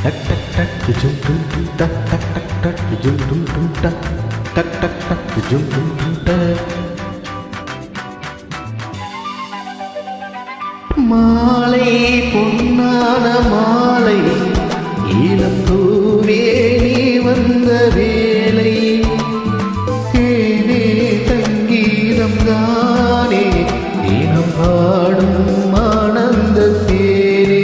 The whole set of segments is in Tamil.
டக் டக் டக் ஜும் டும் டும் டக் டக் டக் டக் ஜும் டும் டும் டக் டக் டக் டக் ஜும் டும் டும் டக். மாலை பொன்னான மாலை இளம் பூவே நீ வந்த வேளை தேனே சங்கீதம் தானே தினம் பாடும் ஆனந்த தேனே.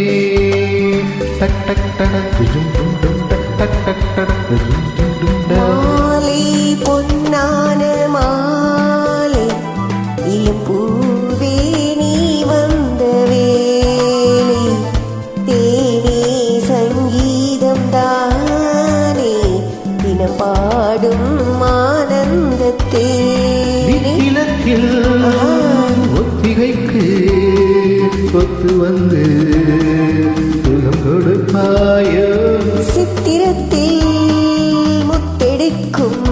டக் டக் டக் ஜும் டும் டும் டக் டக் டக் டக் ஜும் டும் டும் டக். மாலை பொன்னான மாலை இளம் பூவே நீ வந்த வேளை தேனே சங்கீதம் தானே தினம் பாடும் ஆனந்த தேனே. இலக்கில் ஒத்திகைக்கு ஒத்து வந்து சுகம் கொடுப்பாயோ. சித்திரத்தில் முத்தெடுக்கும்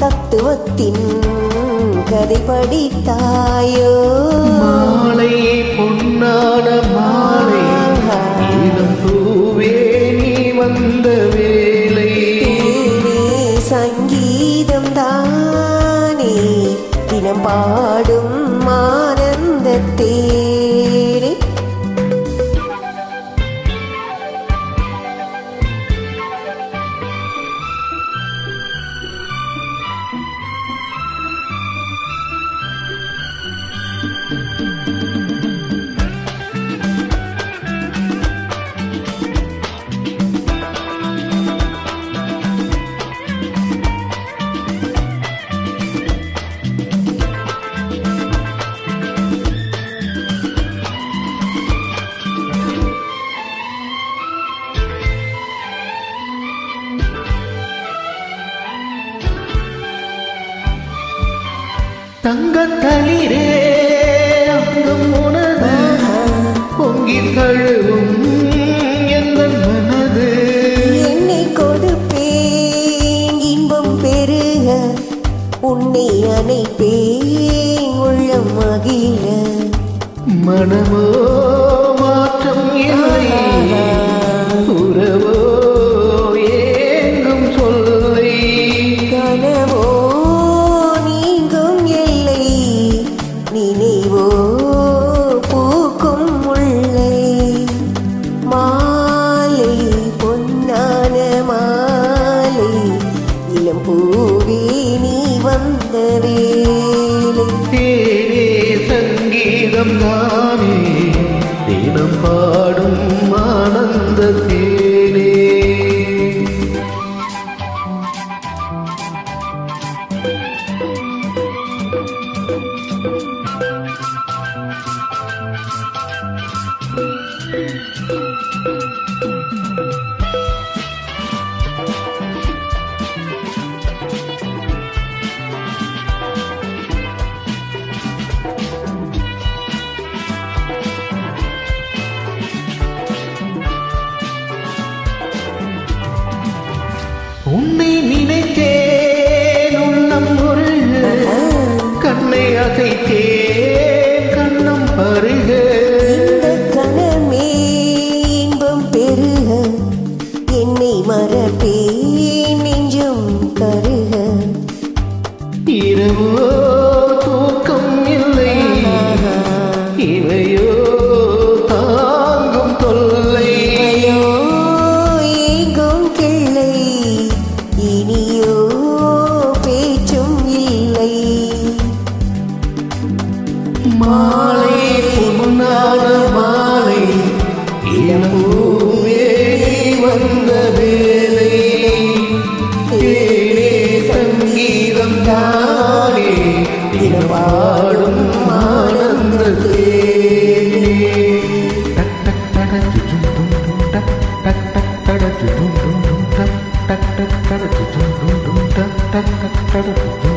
தத்துவத்தின் கதை படித்தாயோ. மாலை பொன்னான மாலை இளம் பூவே நீ வந்த வேளை தேனே சங்கீதம் தானே தினம் பாடும் ஆனந்த தேனே. தங்கத்தளிரே அங்கம் உனது பொங்கி தழுவும் எந்த மனது. என்னை கொடுப்பேன் இன்பம் பெருக உன்னை அணைப்பேன் உள்ளம் மகிழ. மனமோ மாற்றம் இல்லை உறவோ ஏங்கும் சொல்லை. கனவோ நீங்கும் எல்லை நினைவோ பூக்கும் முல்லை. மாலை பொன்னான மாலை இளம் பூவே நீ வந்த வேளை தேனே சங்கீதம் தானே தினம் பாடும் ஆனந்த தேனே. உன்னை நினைத்தேன் உள்ளம் முருக கண்ணை அசைத்தேன் கண்ணம் பருக. இந்த கணமே இன்பம் பெருக என்னை மறப்பேன் நெஞ்சும் கருக. இரவோ தூக்கம் இல்லை இவையோ தாங்கும் தொல்லை. ஐயோ ஏங்கும் கிள்ளை இனியோ பேச்சும் இல்லை. மாலை பொன்னான மாலை இளம் பூவே வந்த வேளை தேனே சங்கீதம் தானே தினம் பாடும் ஆனந்த தேனே. டக் டக் டட ஜும் டும் டும் டக் டக் டக் டட ஜும் டும் டும் டக் டக் டக் டட ஜும் டும் டும் டக் டக் டக் டட ஜும்